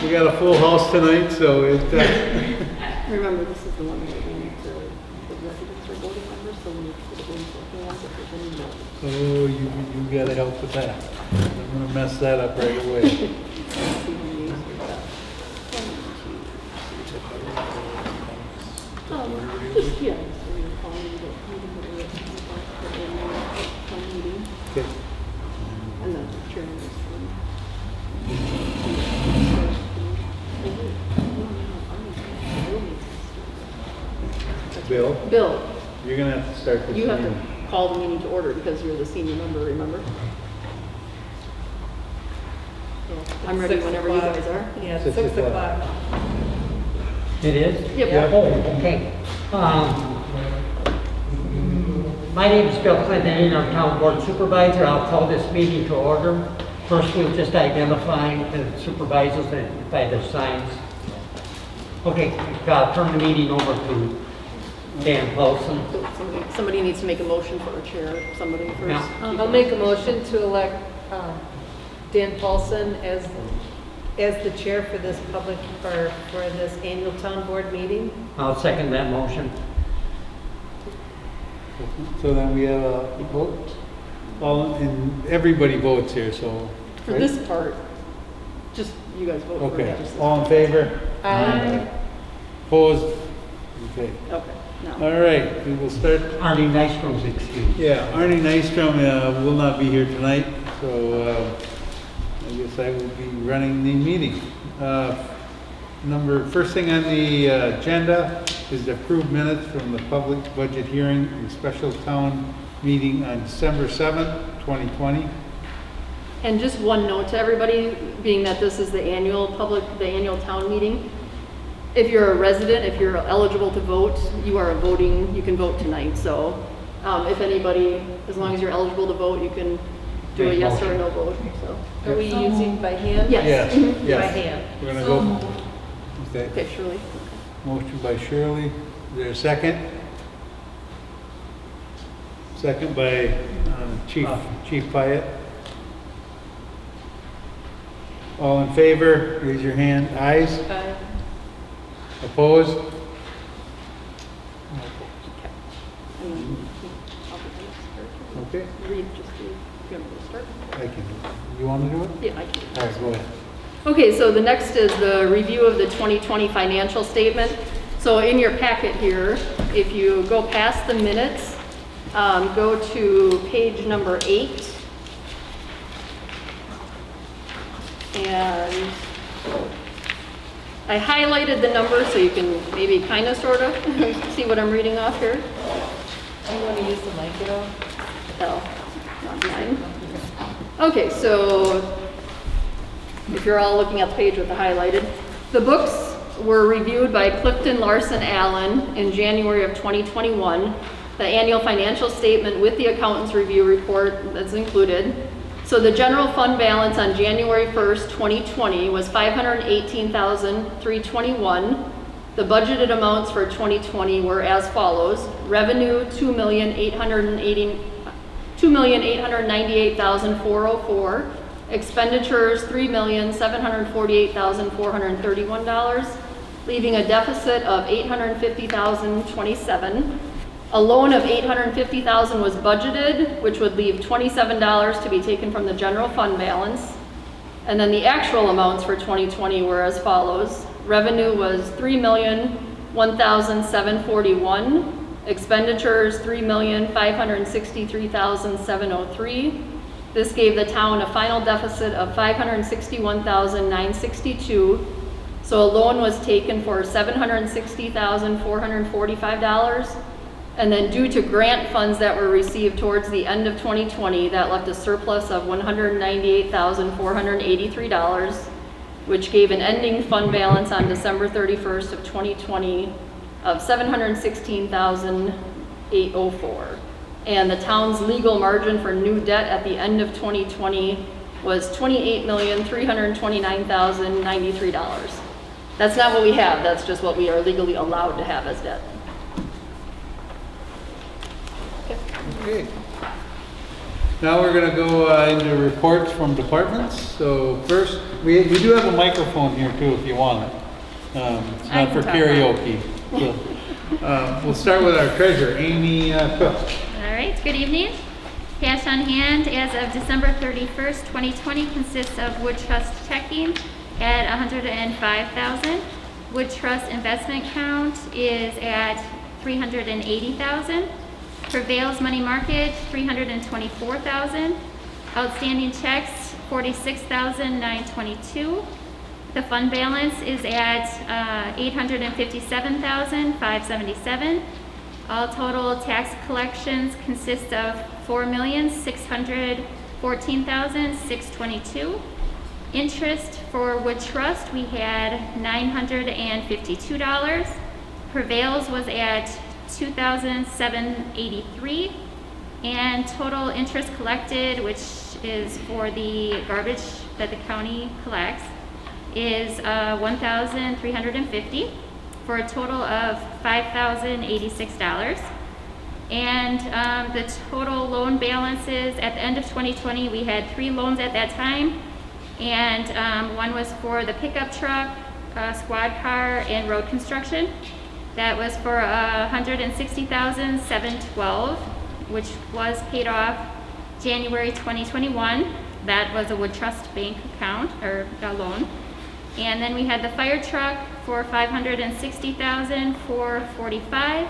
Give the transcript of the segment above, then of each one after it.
We got a full house tonight, so it, Remember, this is the one that we need to, the residents are voting members, so we need to put it into hands if there's any votes. oh, you gotta help with that. I'm gonna mess that up right away. Let's see how many years we've got. Just, yeah, so we're calling the meeting that we're at, the annual town meeting, Okay. and then chairman is from. Bill, Bill, you're gonna have to start this you have meeting. to call the meeting to order because you're the senior member, remember? So, I'm ready 6 whenever you o'clock. guys are. Yeah, 6 6 o'clock. o'clock. It is? Yep. Oh, okay. My name is Bill Clinton, I'm Town Board Supervisor. I'll call this meeting to order. First, we'll just identify the supervisors by their signs. Okay, I'll turn the meeting over to Dan Paulson. So somebody needs to make a motion for a chair, somebody first. Yeah. I'll make a motion to elect Dan Paulson as the chair for this for this annual town board meeting. I'll second that motion. So then we have a vote. And everybody votes here, so. For right? this part, just you guys vote for Okay, it. just this all in part. favor? Aye. Opposed? Okay. Okay, now. All right, we will start. Arnie Nystrom's excused. Yeah, Arnie Nystrom will not be here tonight, so I guess I will be running the meeting. First thing on the agenda is the approved minutes from the public budget hearing and special town meeting on December 7th, 2020. And just one note to everybody, being that this is the annual town meeting. If you're a resident, if you're eligible to vote, you can vote tonight. So if anybody, as long as you're eligible to vote, you can do a Make yes or motion. a no vote, so. Are we using by hand? Yes. Yes, Mhm. By yes. hand. We're gonna go. Okay. Okay, Shirley. Motion by Shirley. Is there a second? Second by Chief Pyatt. All in favor, raise your hand. Ayes? Aye. Opposed? And then I'll be the next person. Okay, Read, just do, you want me to start? I can do it. You want to do it? Yeah, I can. All right, go ahead. Okay, so the next is the review of the 2020 financial statement. So in your packet here, if you go past the minutes, go to page number 8. And I highlighted the numbers so you can maybe kind of sort of see what I'm reading off here. Do you want to use the mic at all? Oh, not mine. Okay, so if you're all looking at the page with the highlighted, the books were reviewed by Clifton Larson Allen in January of 2021. The annual financial statement with the accountant's review report that's included. So the general fund balance on January 1st, 2020 was $518,321. The budgeted amounts for 2020 were as follows. Revenue, $2,898,404. Expenditures, $3,748,431, leaving a deficit of $850,027. A loan of $850,000 was budgeted, which would leave $27 to be taken from the general fund balance. And then the actual amounts for 2020 were as follows. Revenue was $3,001,741. Expenditures, $3,563,703. This gave the town a final deficit of $561,962. So a loan was taken for $760,445. And then due to grant funds that were received towards the end of 2020, that left a surplus of $198,483, which gave an ending fund balance on December 31st of 2020 of $716,804. And the town's legal margin for new debt at the end of 2020 was $28,329,093. That's not what we have, that's just what we are legally allowed to have as debt. Okay. Now we're gonna go into reports from departments. So first, we do have a microphone here too if you want it. It's I not for can talk now. karaoke. So, we'll start with our treasurer, Amy Cook. All right, good evening. Cash on hand as of December 31st, 2020 consists of Wood Trust checking at $105,000. Wood Trust investment count is at $380,000. Prevails money market, $324,000. Outstanding checks, $46,922. The fund balance is at $857,577. All total tax collections consist of $4,614,622. Interest for Wood Trust, we had $952. Prevails was at $2,783. And total interest collected, which is for the garbage that the county collects, is $1,350 for a total of $5,086. And the total loan balances at the end of 2020, we had 3 loans at that time. And one was for the pickup truck, squad car, and road construction. That was for $160,712, which was paid off January 2021. That was a Wood Trust bank account or a loan. And then we had the fire truck for $560,445.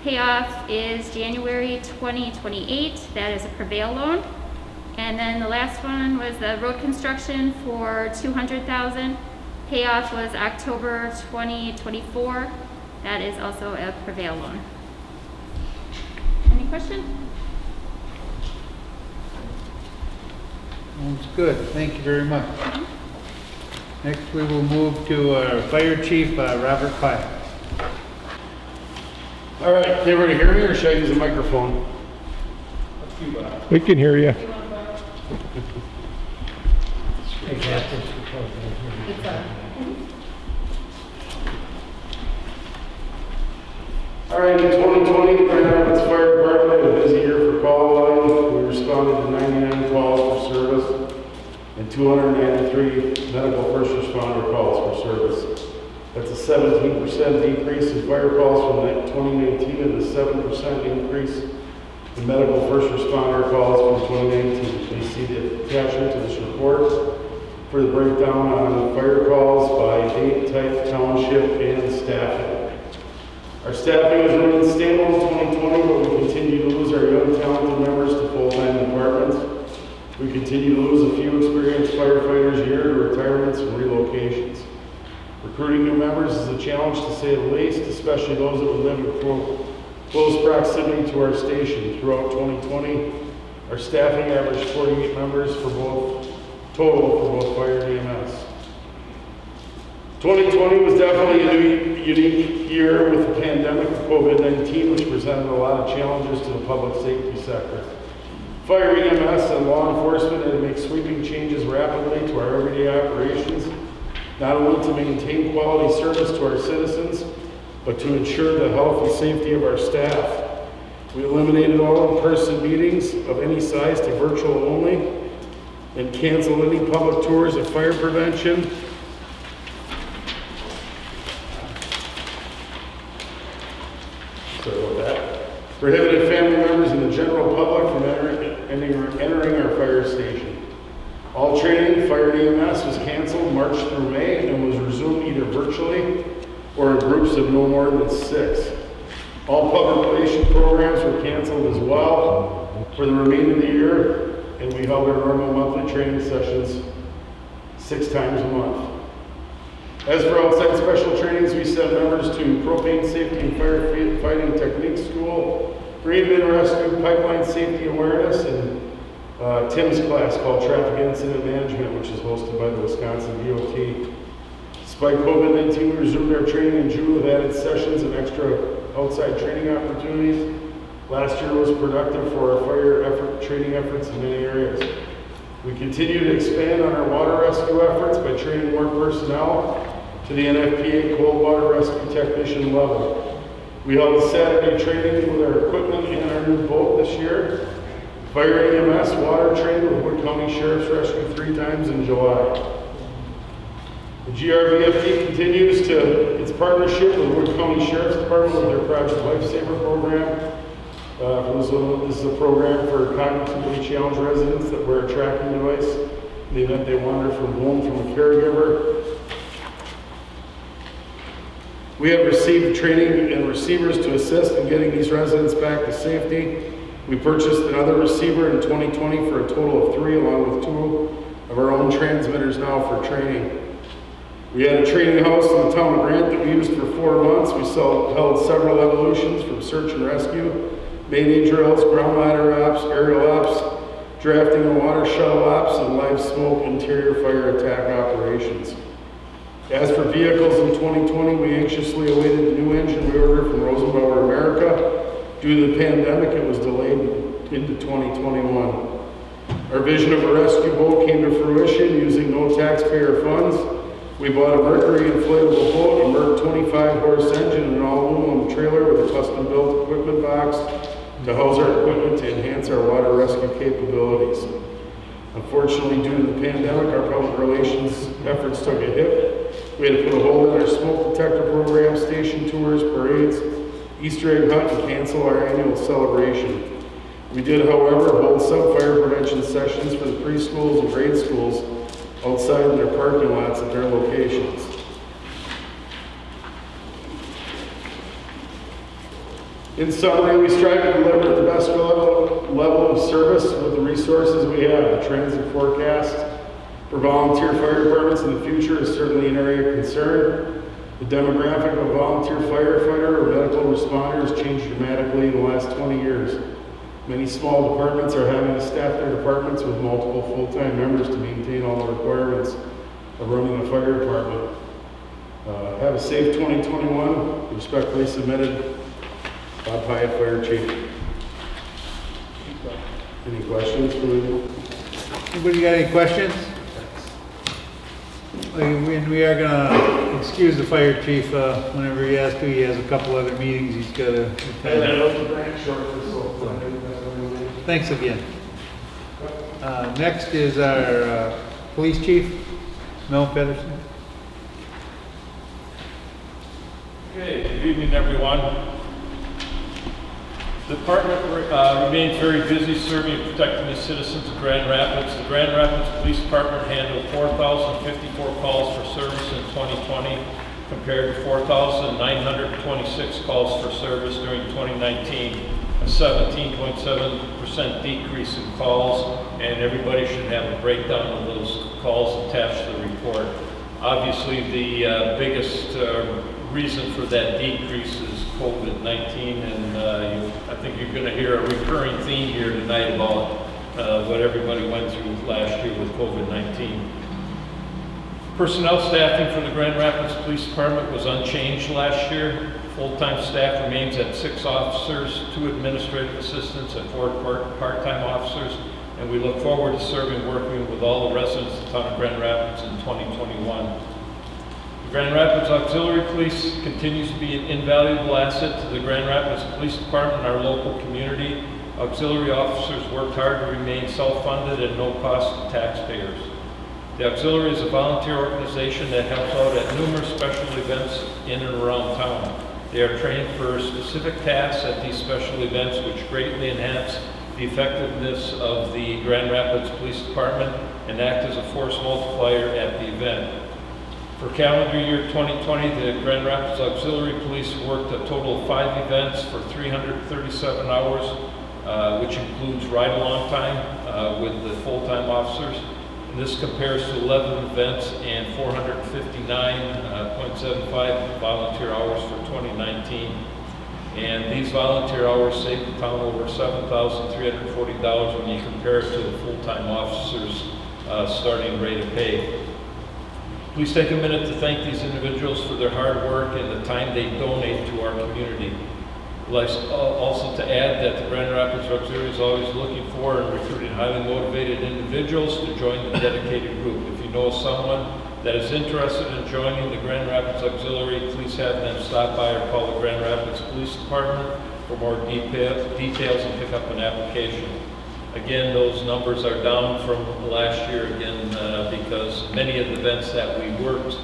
Payoff is January 2028. That is a Prevail loan. And then the last one was the road construction for $200,000. Payoff was October 2024. That is also a Prevail loan. Any question? Sounds good. Thank you very much. Next, we will move to our fire chief, Robert Pye. All right, can everybody hear me or should I use a microphone? We can hear you. All right, in 2020, Grand Rapids Fire Department had a busy year for call volume. We responded to 99 calls for service and 293 medical first responder calls for service. That's a 17% decrease in fire calls from 2019 and a 7% increase in medical first responder calls from 2019. Please see the attachment to this report for the breakdown on fire calls by date, type, township, and staffing. Our staffing has remained stable in 2020, but we continue to lose our young talented members to full-time departments. We continue to lose a few experienced firefighters a year to retirements and relocations. Recruiting new members is a challenge to say the least, especially those that would live in close proximity to our station. Throughout 2020, our staffing averaged 48 members for both fire and EMS. 2020 was definitely a unique year with the pandemic of COVID-19, which presented a lot of challenges to the public safety sector. Fire, EMS, and law enforcement had to make sweeping changes rapidly to our everyday operations, not only to maintain quality service to our citizens, but to ensure the health and safety of our staff. We eliminated all in-person meetings of any size to virtual only, and canceled any public tours of fire prevention. Sorry about that. Prohibited family members and the general public from entering our fire station. All training, fire and EMS, was canceled March through May and was resumed either virtually or in groups of no more than 6. All public relations programs were canceled as well for the remainder of the year, and we held our normal monthly training sessions 6 times a month. As for outside special trainings, we sent members to propane safety and firefighting technique school, green bin rescue, pipeline safety awareness, and Tim's class called Traffic Incident Management, which is hosted by the Wisconsin DOT. Despite COVID-19, we resumed our training in June with added sessions and extra outside training opportunities. Last year was productive for our fire training efforts in many areas. We continue to expand on our water rescue efforts by training more personnel to the NFPA cold water rescue technician level. We held a Saturday training with our equipment and our new boat this year. Fire EMS water training with Wood County Sheriff's Rescue 3 times in July. The GRVFD continues its partnership with Wood County Sheriff's Department with their Project Lifesaver program. This is a program for cognitively challenged residents that wear a tracking device in the event they wander from home from a caregiver. We have received training and receivers to assist in getting these residents back to safety. We purchased another receiver in 2020 for a total of 3, along with 2 of our own transmitters now for training. We had a training house in the town of Grant that we used for 4 months. We held several evolutions from search and rescue, mayday drills, ground ladder ops, aerial ops, drafting and water shuttle ops, and live smoke interior fire attack operations. As for vehicles in 2020, we anxiously awaited the new engine we ordered from Rosenbauer America. Due to the pandemic, it was delayed into 2021. Our vision of a rescue boat came to fruition using no taxpayer funds. We bought a Mercury inflatable boat, a Merc 25-horse engine, and an all-aluminum trailer with a custom-built equipment box to house our equipment to enhance our water rescue capabilities. Unfortunately, due to the pandemic, our public relations efforts took a hit. We had to put a hold on our smoke detector program, station tours, parades, Easter egg hunt, and cancel our annual celebration. We did, however, hold some fire prevention sessions for the preschools and grade schools outside in their parking lots at their locations. In summary, we strive to deliver the best level of service with the resources we have. The transit forecast for volunteer fire departments in the future is certainly an area of concern. The demographic of a volunteer firefighter or medical responder has changed dramatically in the last 20 years. Many small departments are having to staff their departments with multiple full-time members to maintain all the requirements of running a fire department. Have a safe 2021. Respectfully submitted, Bob Hyatt, Fire Chief. Any questions for me? Anybody got any questions? We are gonna excuse the fire chief whenever he has to. He has a couple other meetings he's got to attend. Thanks again. Next is our police chief, Mel Pedersen. Okay, good evening, everyone. The department remains very busy serving and protecting the citizens of Grand Rapids. The Grand Rapids Police Department handled 4,054 calls for service in 2020 compared to 4,926 calls for service during 2019, a 17.7% decrease in calls, and everybody should have a breakdown of those calls attached to the report. Obviously, the biggest reason for that decrease is COVID-19, and I think you're going to hear a recurring theme here tonight about what everybody went through last year with COVID-19. Personnel staffing for the Grand Rapids Police Department was unchanged last year. Full-time staff remains at 6 officers, 2 administrative assistants, and 4 part-time officers, and we look forward to serving and working with all the residents of the town of Grand Rapids in 2021. The Grand Rapids Auxiliary Police continues to be an invaluable asset to the Grand Rapids Police Department and our local community. Auxiliary officers worked hard to remain self-funded at no cost to taxpayers. The Auxiliary is a volunteer organization that helps out at numerous special events in and around town. They are trained for specific tasks at these special events, which greatly enhance the effectiveness of the Grand Rapids Police Department and act as a force multiplier at the event. For calendar year 2020, the Grand Rapids Auxiliary Police worked a total of 5 events for 337 hours, which includes ride-along time with the full-time officers. And this compares to 11 events and 459.75 volunteer hours for 2019. And these volunteer hours saved the town over $7,340 when you compare it to the full-time officers' starting rate of pay. Please take a minute to thank these individuals for their hard work and the time they donate to our community. I'd like also to add that the Grand Rapids Auxiliary is always looking for and recruiting highly motivated individuals to join the dedicated group. If you know someone that is interested in joining the Grand Rapids Auxiliary, please have them stop by or call the Grand Rapids Police Department for more details and pick up an application. Again, those numbers are down from last year again because many of the events that we worked,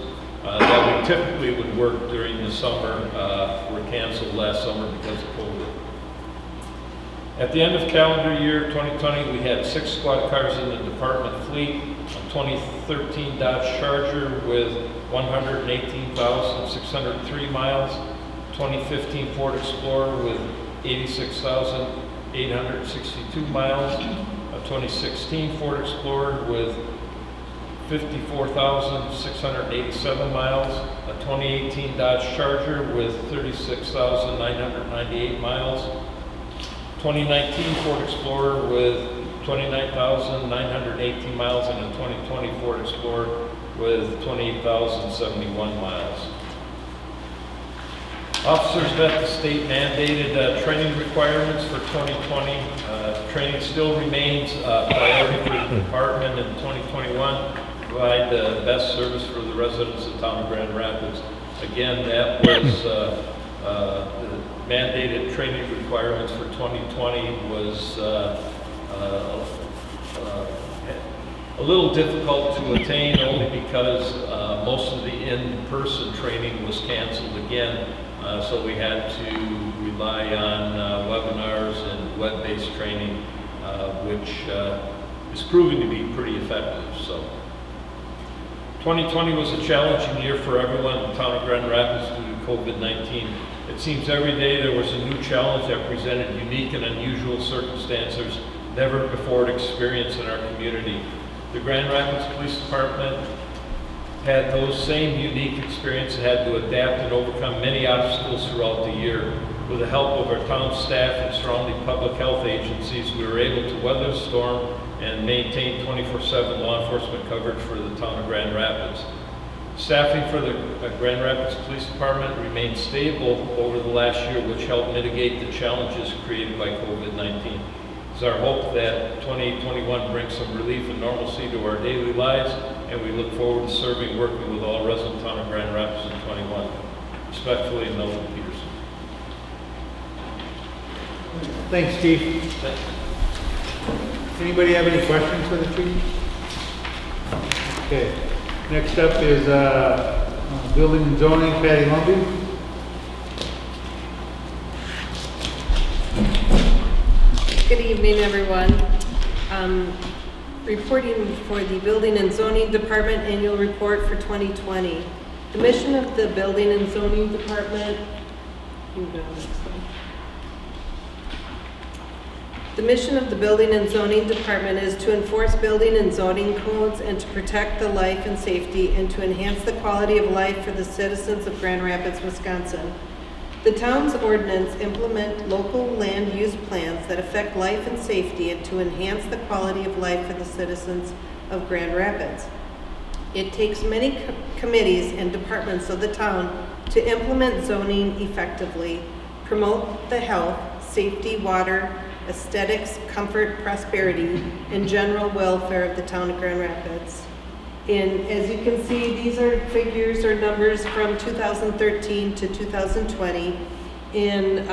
that we typically would work during the summer were canceled last summer because of COVID. At the end of calendar year 2020, we had 6 squad cars in the department fleet, a 2013 Dodge Charger with 118,603 miles, 2015 Ford Explorer with 86,862 miles, a 2016 Ford Explorer with 54,687 miles, a 2018 Dodge Charger with 36,998 miles, 2019 Ford Explorer with 29,918 miles, and a 2020 Ford Explorer with 28,071 miles. Officers met the state mandated training requirements for 2020. Training still remains a priority for the department in 2021 to provide the best service for the residents of the town of Grand Rapids. Again, that was the mandated training requirements for 2020 was a little difficult to attain only because most of the in-person training was canceled again. So we had to rely on webinars and web-based training, which is proving to be pretty effective. So 2020 was a challenging year for everyone in the town of Grand Rapids due to COVID-19. It seems every day there was a new challenge that presented unique and unusual circumstances never before experienced in our community. The Grand Rapids Police Department had those same unique experiences and had to adapt and overcome many obstacles throughout the year. With the help of our town staff and surrounding public health agencies, we were able to weather the storm and maintain 24/7 law enforcement coverage for the town of Grand Rapids. Staffing for the Grand Rapids Police Department remained stable over the last year, which helped mitigate the challenges created by COVID-19. It's our hope that 2021 brings some relief and normalcy to our daily lives, and we look forward to serving and working with all residents of town of Grand Rapids in 21. Respectfully, Melvin Peterson. Thanks, Chief. Anybody have any questions for the chief? Okay. Next up is Building and Zoning, Patty Lumpy. Good evening, everyone. Reporting for the Building and Zoning Department Annual Report for 2020. The mission of the Building and Zoning Department, the mission of the Building and Zoning Department is to enforce building and zoning codes and to protect the life and safety and to enhance the quality of life for the citizens of Grand Rapids, Wisconsin. The town's ordinance implement local land use plans that affect life and safety and to enhance the quality of life for the citizens of Grand Rapids. It takes many committees and departments of the town to implement zoning effectively, promote the health, safety, water, aesthetics, comfort, prosperity, and general welfare of the town of Grand Rapids. And as you can see, these are figures or numbers from 2013 to 2020. In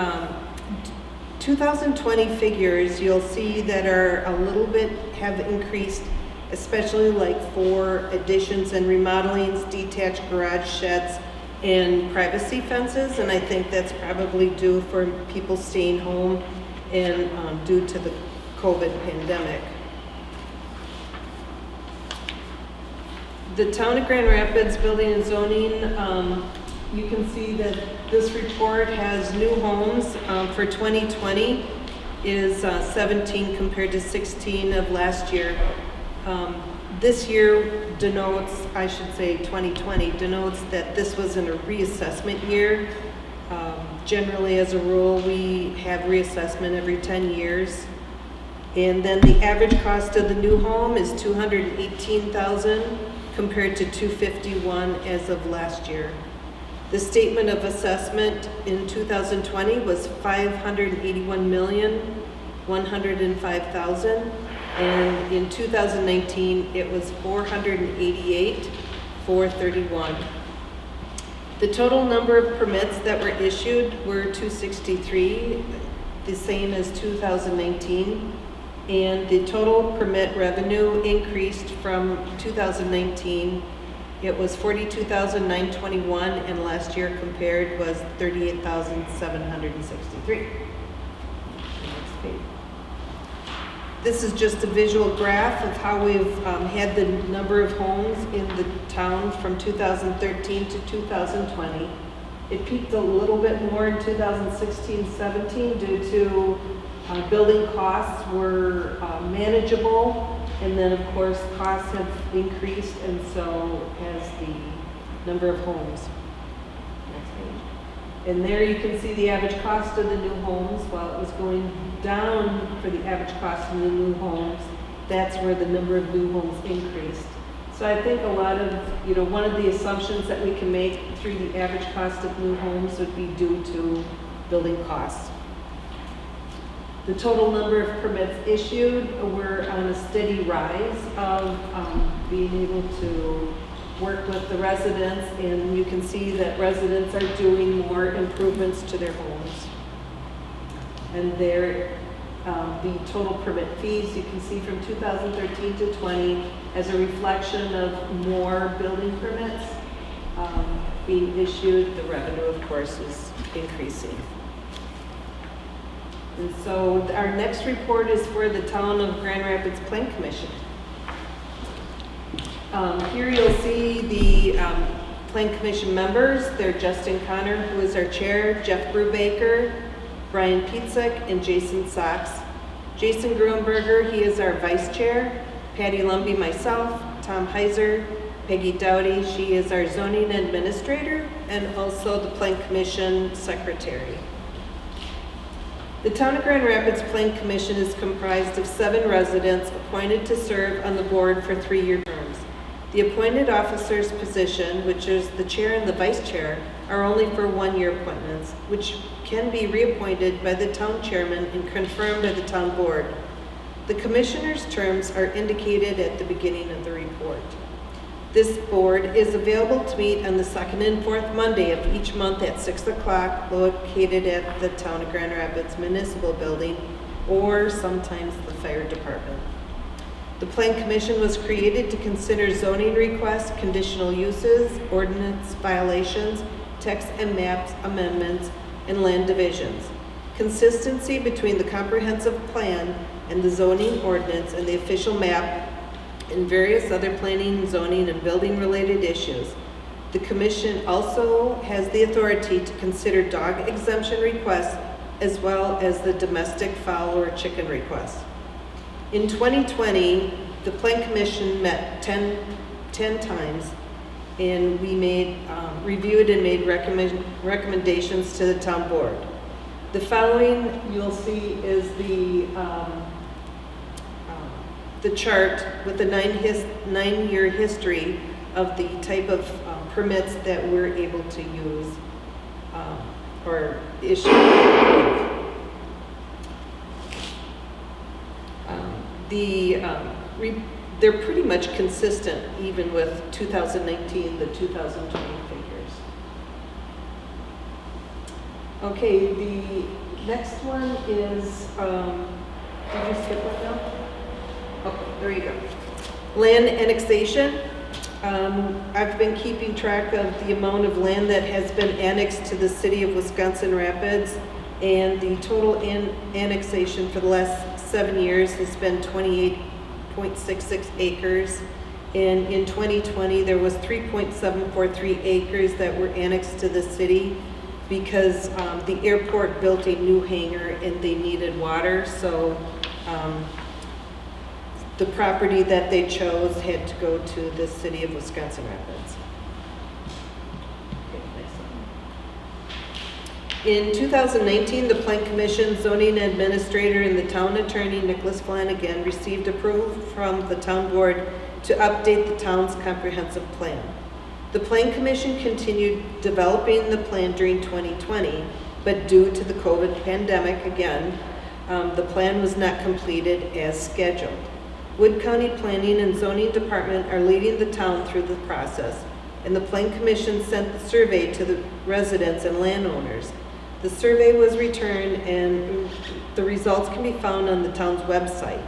2020 figures, you'll see that are a little bit have increased, especially like for additions and remodelings, detached garage sheds, and privacy fences. And I think that's probably due for people staying home and due to the COVID pandemic. The town of Grand Rapids Building and Zoning, you can see that this report has new homes for 2020 is 17 compared to 16 of last year. This year denotes, I should say 2020, denotes that this was in a reassessment year. Generally, as a rule, we have reassessment every 10 years. And then the average cost of the new home is $218,000 compared to $251,000 as of last year. The statement of assessment in 2020 was $581,105,000, and in 2019 it was $488,431. The total number of permits that were issued were 263, the same as 2019, And the total permit revenue increased from 2019. It was $42,921, and last year compared was $38,763. Next page. This is just a visual graph of how we've had the number of homes in the town from 2013 to 2020. It peaked a little bit more in 2016-17 due to building costs were manageable, and then of course costs have increased, and so has the number of homes. Next page. And there you can see the average cost of the new homes. While it was going down for the average cost of the new homes, that's where the number of new homes increased. So I think a lot of, one of the assumptions that we can make through the average cost of new homes would be due to building costs. The total number of permits issued were on a steady rise of being able to work with the residents, and you can see that residents are doing more improvements to their homes. And there, the total permit fees, you can see from 2013 to 20 as a reflection of more building permits being issued. The revenue, of course, is increasing. And so our next report is for the Town of Grand Rapids Plan Commission. Here you'll see the Plan Commission members. They're Justin Connor, who is our chair, Jeff Brubaker, Brian Pietzek, and Jason Sachs. Jason Gruenberger, he is our vice chair. Patty Lumbee, myself, Tom Heiser, Peggy Dowdy, she is our zoning administrator, and also the Plan Commission secretary. The Town of Grand Rapids Plan Commission is comprised of 7 residents appointed to serve on the board for 3-year terms. The appointed officer's position, which is the chair and the vice chair, are only for 1-year appointments, which can be reappointed by the town chairman and confirmed by the town board. The commissioners' terms are indicated at the beginning of the report. This board is available to meet on the 2nd and 4th Monday of each month at 6 o'clock, located at the Town of Grand Rapids Municipal Building, or sometimes the fire department. The Plan Commission was created to consider zoning requests, conditional uses, ordinance violations, text and maps amendments, and land divisions. Consistency between the comprehensive plan and the zoning ordinance and the official map and various other planning, zoning, and building-related issues. The Commission also has the authority to consider dog exemption requests as well as the domestic fowl or chicken requests. In 2020, the Plan Commission met 10 times, and we reviewed and made recommendations to the town board. The following you'll see is the chart with the 9-year history of the type of permits that we're able to use or issue. They're pretty much consistent even with 2019, the 2020 figures. Okay, the next one is, did you skip one now? Okay, there you go. Land annexation. I've been keeping track of the amount of land that has been annexed to the city of Wisconsin Rapids, and the total annexation for the last 7 years has been 28.66 acres. And in 2020, there was 3.743 acres that were annexed to the city because the airport built a new hangar and they needed water, so the property that they chose had to go to the city of Wisconsin Rapids. Okay, next slide. In 2019, the Plan Commission, zoning administrator, and the town attorney, Nicholas Flanagan, received approval from the town board to update the town's comprehensive plan. The Plan Commission continued developing the plan during 2020, but due to the COVID pandemic again, the plan was not completed as scheduled. Wood County Planning and Zoning Department are leading the town through the process, and the Plan Commission sent the survey to the residents and landowners. The survey was returned and the results can be found on the town's website.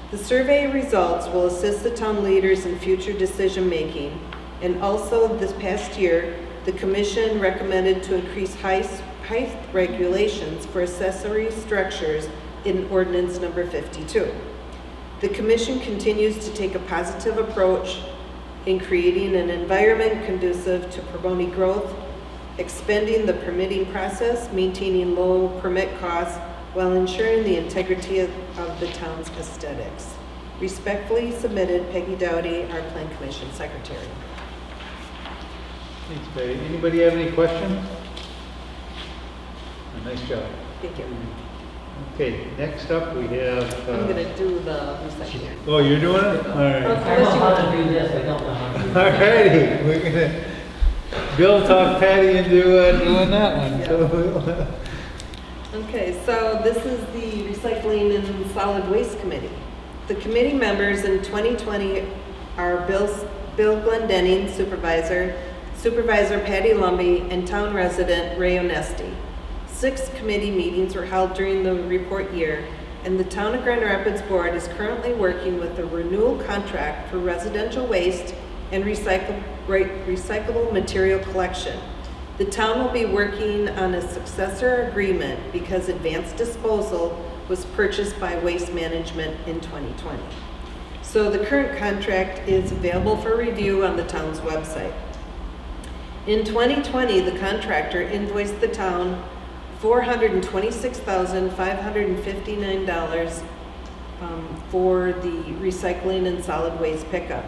The survey results will assist the town leaders in future decision-making, and also this past year, the commission recommended to increase height regulations for accessory structures in ordinance number 52. The commission continues to take a positive approach in creating an environment conducive to promoting growth, expanding the permitting process, maintaining low permit costs, while ensuring the integrity of the town's aesthetics. Respectfully submitted, Peggy Dowdy, our Plan Commission Secretary. Thanks, Patty. Anybody have any questions? Nice job. Thank you. Okay, next up we have. I'm gonna do the recycling. Oh, you're doing it? All right. I know how to do this, I don't know how to do All righty, we're gonna, Bill talked Patty into doing that one. So, Okay, so this is the Recycling and Solid Waste Committee. The committee members in 2020 are Bill Glendenning, Supervisor Patty Lumby, and Town Resident Ray Onesti. 6 committee meetings were held during the report year, and the Town of Grand Rapids Board is currently working with a renewal contract for residential waste and recyclable material collection. The town will be working on a successor agreement because Advanced Disposal was purchased by Waste Management in 2020. So the current contract is available for review on the town's website. In 2020, the contractor invoiced the town $426,559 for the recycling and solid waste pickup.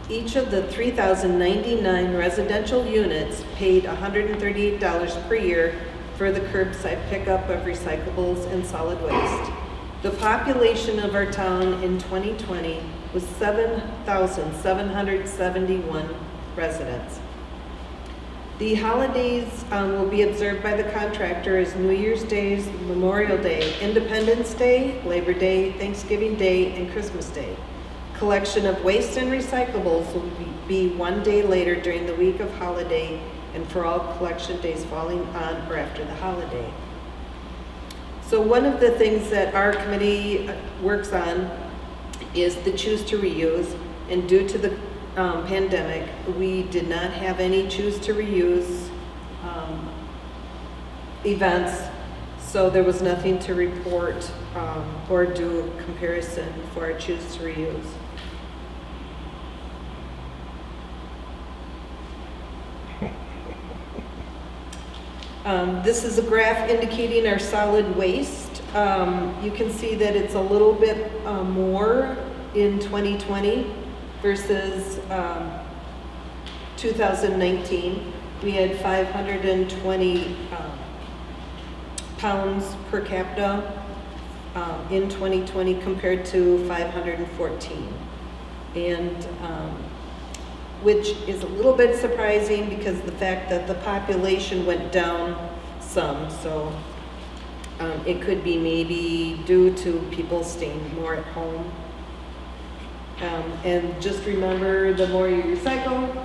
Each of the 3,099 residential units paid $138 per year for the curbside pickup of recyclables and solid waste. The population of our town in 2020 was 7,771 residents. The holidays will be observed by the contractor as New Year's Day, Memorial Day, Independence Day, Labor Day, Thanksgiving Day, and Christmas Day. Collection of waste and recyclables will be 1 day later during the week of holiday and for all collection days falling on or after the holiday. So one of the things that our committee works on is the choose to reuse, and due to the pandemic, we did not have any choose to reuse events, so there was nothing to report or do a comparison for our choose to reuse. This is a graph indicating our solid waste. You can see that it's a little bit more in 2020 versus 2019. We had 520 pounds per capita in 2020 compared to 514. And which is a little bit surprising because the fact that the population went down some, so it could be maybe due to people staying more at home. And just remember, the more you recycle,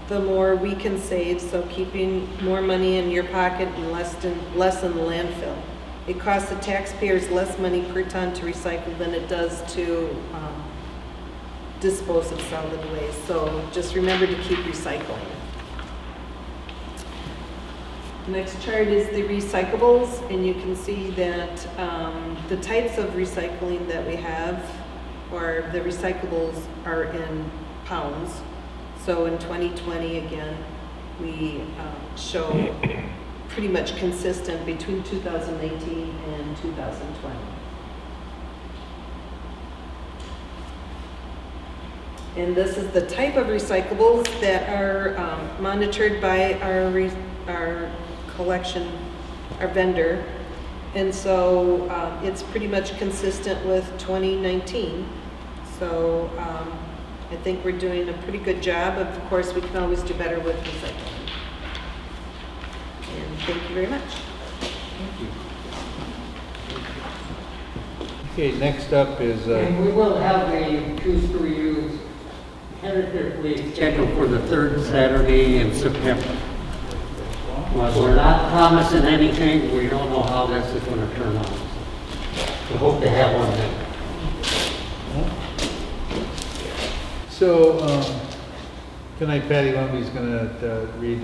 the more we can save, so keeping more money in your pocket and less in the landfill. It costs the taxpayers less money per ton to recycle than it does to dispose of solid waste. So just remember to keep recycling. Next chart is the recyclables, and you can see that the types of recycling that we have, or the recyclables, are in pounds. So in 2020, again, we show pretty much consistent between 2019 and 2020. And this is the type of recyclables that are monitored by our collection, our vendor. And so it's pretty much consistent with 2019. So I think we're doing a pretty good job. Of course, we can always do better with recycling. And thank you very much. Thank you. Okay, next up is, And we will have the choose to reuse tentatively scheduled for the 3rd Saturday in September. Well, we're not promising anything, we don't know how this is gonna turn out. We hope to have one then. So, tonight Patty Lumby's gonna read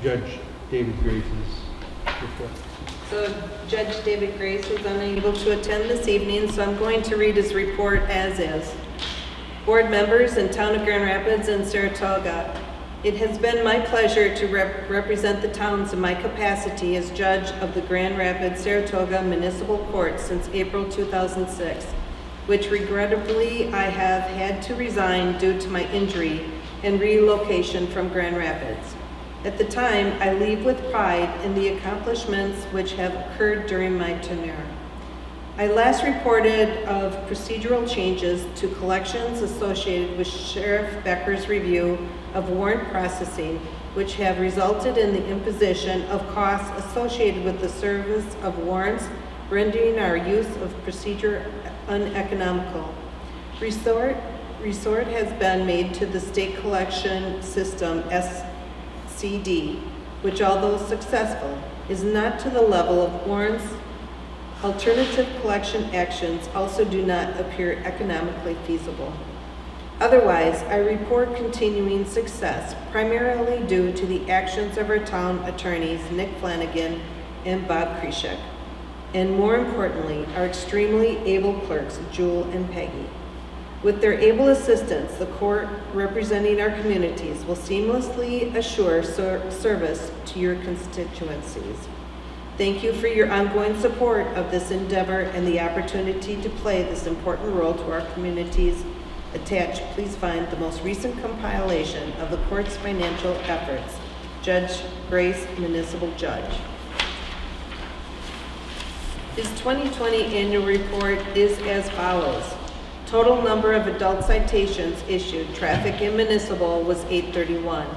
Judge David Grace's report. So Judge David Grace is unable to attend this evening, so I'm going to read his report as is. Board members in Town of Grand Rapids and Saratoga, it has been my pleasure to represent the towns in my capacity as judge of the Grand Rapids Saratoga Municipal Court since April 2006, which regrettably I have had to resign due to my injury and relocation from Grand Rapids. At the time, I leave with pride in the accomplishments which have occurred during my tenure. I last reported of procedural changes to collections associated with Sheriff Becker's review of warrant processing, which have resulted in the imposition of costs associated with the service of warrants, rendering our use of procedure uneconomical. Resort has been made to the state collection system, CD, which although successful, is not to the level of warrants. Alternative collection actions also do not appear economically feasible. Otherwise, I report continuing success, primarily due to the actions of our town attorneys, Nick Flanagan and Bob Krishek, and more importantly, our extremely able clerks, Jewel and Peggy. With their able assistance, the court representing our communities will seamlessly assure service to your constituencies. Thank you for your ongoing support of this endeavor and the opportunity to play this important role to our communities. Attached, please find the most recent compilation of the court's financial efforts. Judge Grace, Municipal Judge. His 2020 annual report is as follows. Total number of adult citations issued, traffic in Municipal was 831.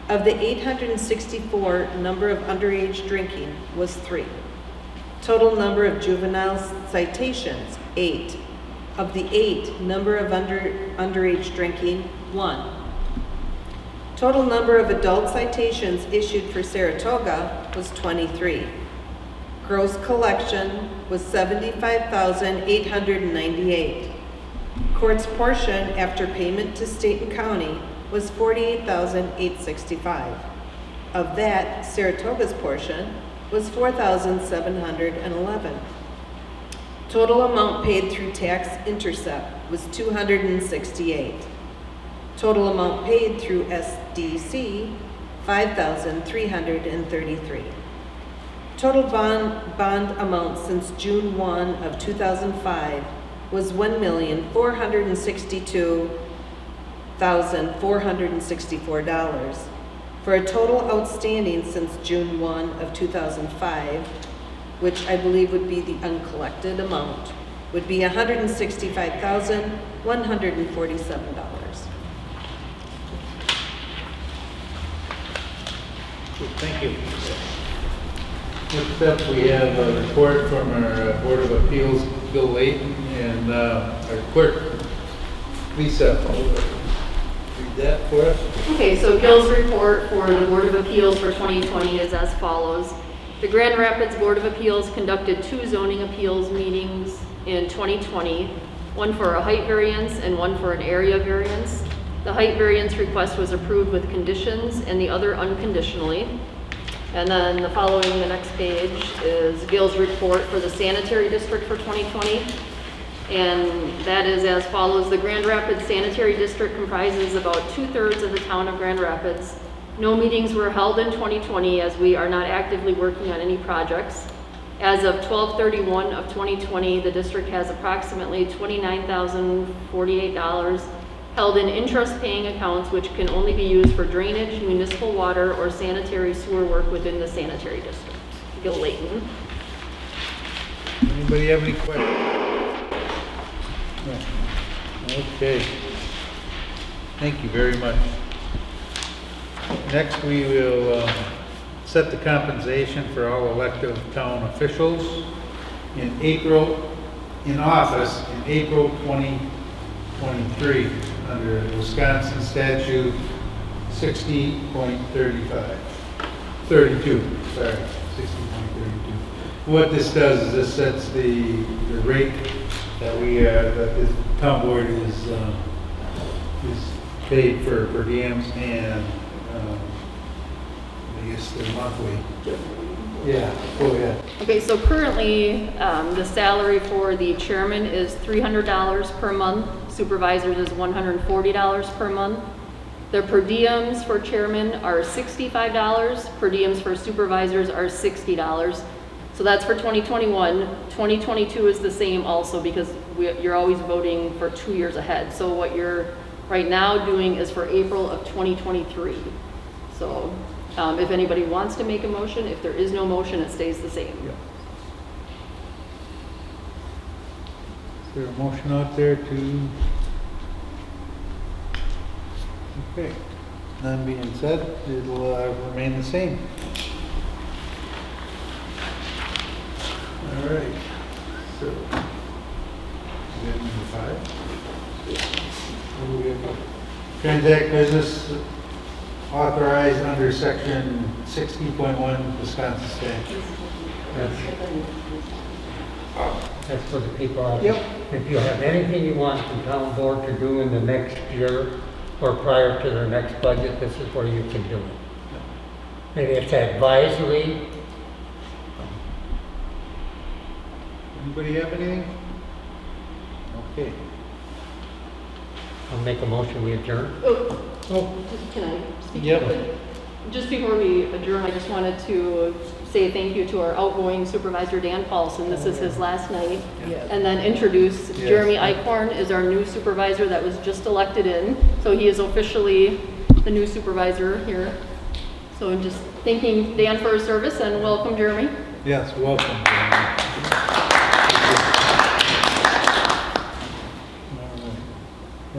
Of the 864, number of underage drinking was 3. Total number of juvenile citations, 8. Of the 8, number of underage drinking, 1. Total number of adult citations issued for Saratoga was 23. Gross collection was $75,898. Court's portion after payment to state and county was $48,865. Of that, Saratoga's portion was $4,711. Total amount paid through tax intercept was $268. Total amount paid through SDC, $5,333. Total bond amount since June 1 of 2005 was $1,462,464, for a total outstanding since June 1 of 2005, which I believe would be the uncollected amount, would be $165,147. Thank you. Next up, we have a report from our Board of Appeals, Bill Layton, and our clerk, Lisa. Read that for us. Okay, so Gil's report for the Board of Appeals for 2020 is as follows. The Grand Rapids Board of Appeals conducted 2 zoning appeals meetings in 2020, one for a height variance and one for an area variance. The height variance request was approved with conditions and the other unconditionally. And then the following, the next page, is Gil's report for the Sanitary District for 2020. And that is as follows. The Grand Rapids Sanitary District comprises about 2/3 of the town of Grand Rapids. No meetings were held in 2020 as we are not actively working on any projects. As of 12/31 of 2020, the district has approximately $29,048 held in interest-paying accounts which can only be used for drainage, municipal water, or sanitary sewer work within the sanitary district. Gil Layton. Anybody have any questions? No. Okay. Thank you very much. Next, we will set the compensation for all elective town officials in office in April 2023 under Wisconsin statute 60.35. 32, sorry, 60.32. What this does is this sets the rate that that this town board is paid for per diems and, I guess the monthly. Yeah, go ahead. Okay, so currently, the salary for the chairman is $300 per month, supervisors is $140 per month. The per diems for chairman are $65, per diems for supervisors are $60. So that's for 2021. 2022 is the same also because you're always voting for 2 years ahead. So what you're right now doing is for April of 2023. So if anybody wants to make a motion, if there is no motion, it stays the same. Yeah. Is there a motion out there to? Okay, none being said, it'll remain the same. All right, so, number 5. What do we have? Transact business authorized under section 60.1 Wisconsin statute. That's for the people out Yep. there. If you have anything you want the town board to do in the next year or prior to their next budget, this is where you can do it. Maybe it's advisory. Anybody have anything? Okay. I'll make a motion, we adjourn. Can I speak? Yep. quickly? Just before we adjourn, I just wanted to say thank you to our outgoing supervisor, Dan Paulson. This is his last night. And then introduce Yes. Jeremy Eichhorn is our new supervisor that was just elected in. So he is officially the new supervisor here. So I'm just thanking Dan for his service and welcome Jeremy. Yes, welcome.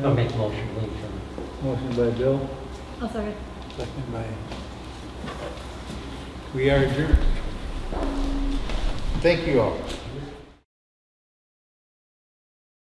I'll make a motion, we adjourn. Motion by Bill, Oh, sorry. second by. We are adjourned. Thank you all.